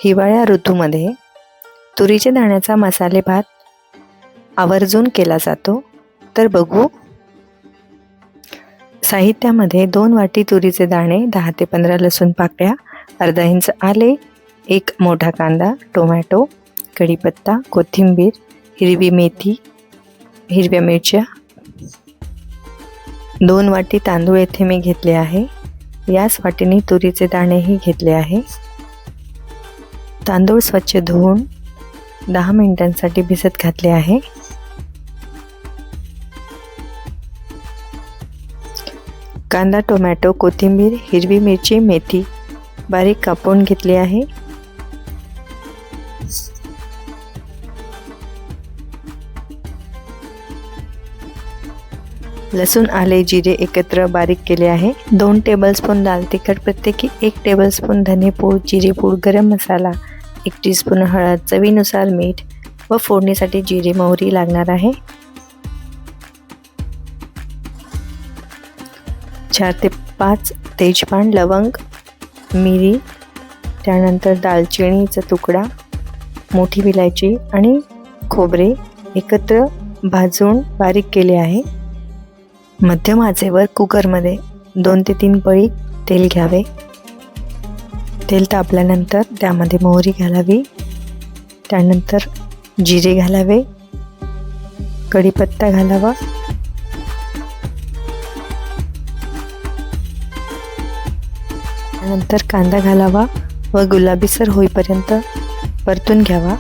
हिवाळ्या ऋतूमध्ये तुरीच्या दाण्याचा मसाले भात आवर्जून केला जातो. तर बघू. साहित्यामध्ये 2 वाटी तुरीचे दाणे, 10 ते 15 लसूण पाकळ्या, अर्धा इंच आले, 1 मोठा कांदा, टोमॅटो, कढीपत्ता, कोथिंबीर, हिरवी मेथी, हिरव्या मिरच्या, 2 वाटी तांदूळ येथे मी घेतले आहे. याच वाटीने तुरीचे दाणेही घेतले आहे. तांदूळ स्वच्छ धुवून 10 मिनिटांसाठी भिजत घातले आहे. कांदा, टोमॅटो, कोथिंबीर, हिरवी मिरची, मेथी बारीक कापून घेतली आहे. लसूण, आले, जिरे एकत्र बारीक केले आहे. 2 टेबलस्पून लाल तिखट, प्रत्येकी 1 टेबलस्पून धनेपूड, जिरेपूड, गरम मसाला, 1 टीस्पून हळद, चवीनुसार मीठ व फोडणीसाठी जिरे मोहरी लागणार आहे. 4 ते 5 तेजपान, लवंग, मिरी, त्यानंतर दालचिनीचा तुकडा, मोठी विलायची आणि खोबरे एकत्र भाजून बारीक केले आहे. मध्यम आचेवर कुकरमध्ये 2 ते 3 पळी तेल घ्यावे. तेल तापल्यानंतर त्यामध्ये मोहरी घालावी, त्यानंतर जिरे घालावे, कढीपत्ता घालावा, त्यानंतर कांदा घालावा व गुलाबीसर होईपर्यंत परतून घ्यावा.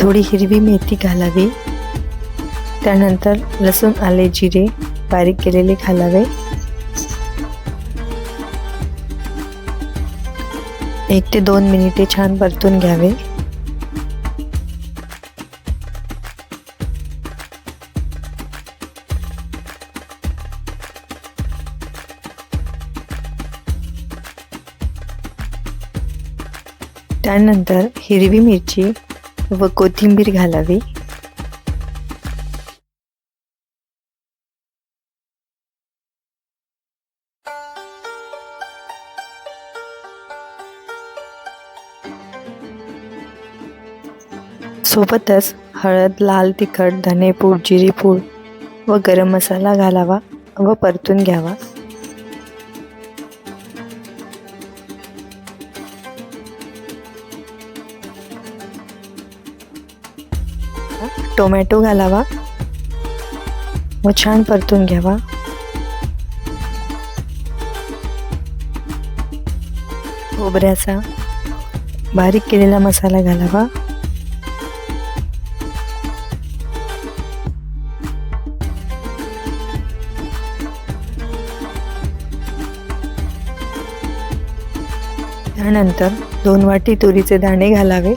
थोडी हिरवी मेथी घालावी, त्यानंतर लसूण, आले, जिरे बारीक केलेले घालावे. 1 ते 2 मिनिटे छान परतून घ्यावे. त्यानंतर हिरवी मिरची व कोथिंबीर घालावी. सोबतच हळद, लाल तिखट, धनेपूड, जिरेपूड व गरम मसाला घालावा व परतून घ्यावा. टोमॅटो घालावा व छान परतून घ्यावा. खोबऱ्याचा बारीक केलेला मसाला घालावा. त्यानंतर 2 वाटी तुरीचे दाणे घालावे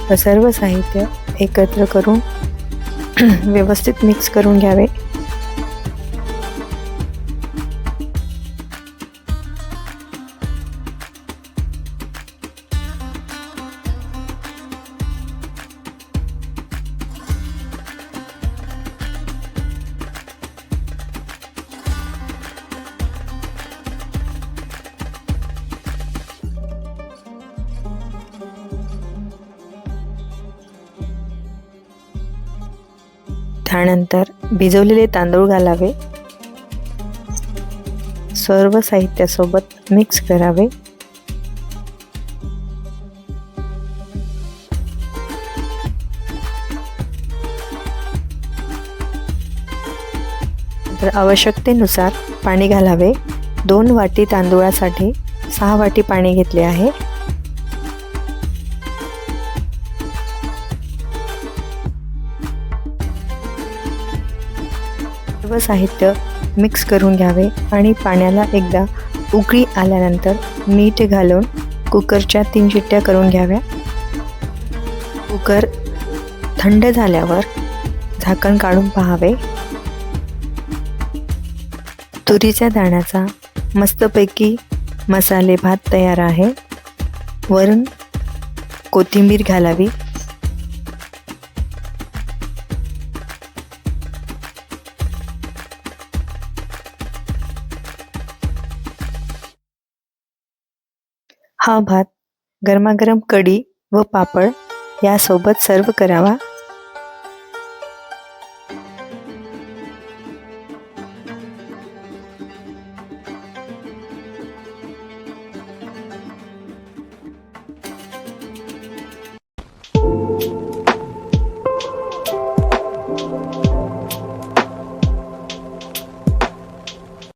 व सर्व साहित्य एकत्र करून व्यवस्थित मिक्स करून घ्यावे. त्यानंतर भिजवलेले तांदूळ घालावे. सर्व साहित्यासोबत मिक्स करावे. तर आवश्यकतेनुसार पाणी घालावे. 2 वाटी तांदूळासाठी 6 वाटी पाणी घेतले आहे. सर्व साहित्य मिक्स करून घ्यावे आणि पाण्याला एकदा उकळी आल्यानंतर मीठ घालून कुकरच्या 3 शिट्ट्या करून घ्याव्या. कुकर थंड झाल्यावर झाकण काढून पाहावे. तुरीच्या दाण्याचा मस्तपैकी मसाले भात तयार आहे. वरून कोथिंबीर घालावी. हा भात गरमागरम कढी व पापड यासोबत सर्व करावा.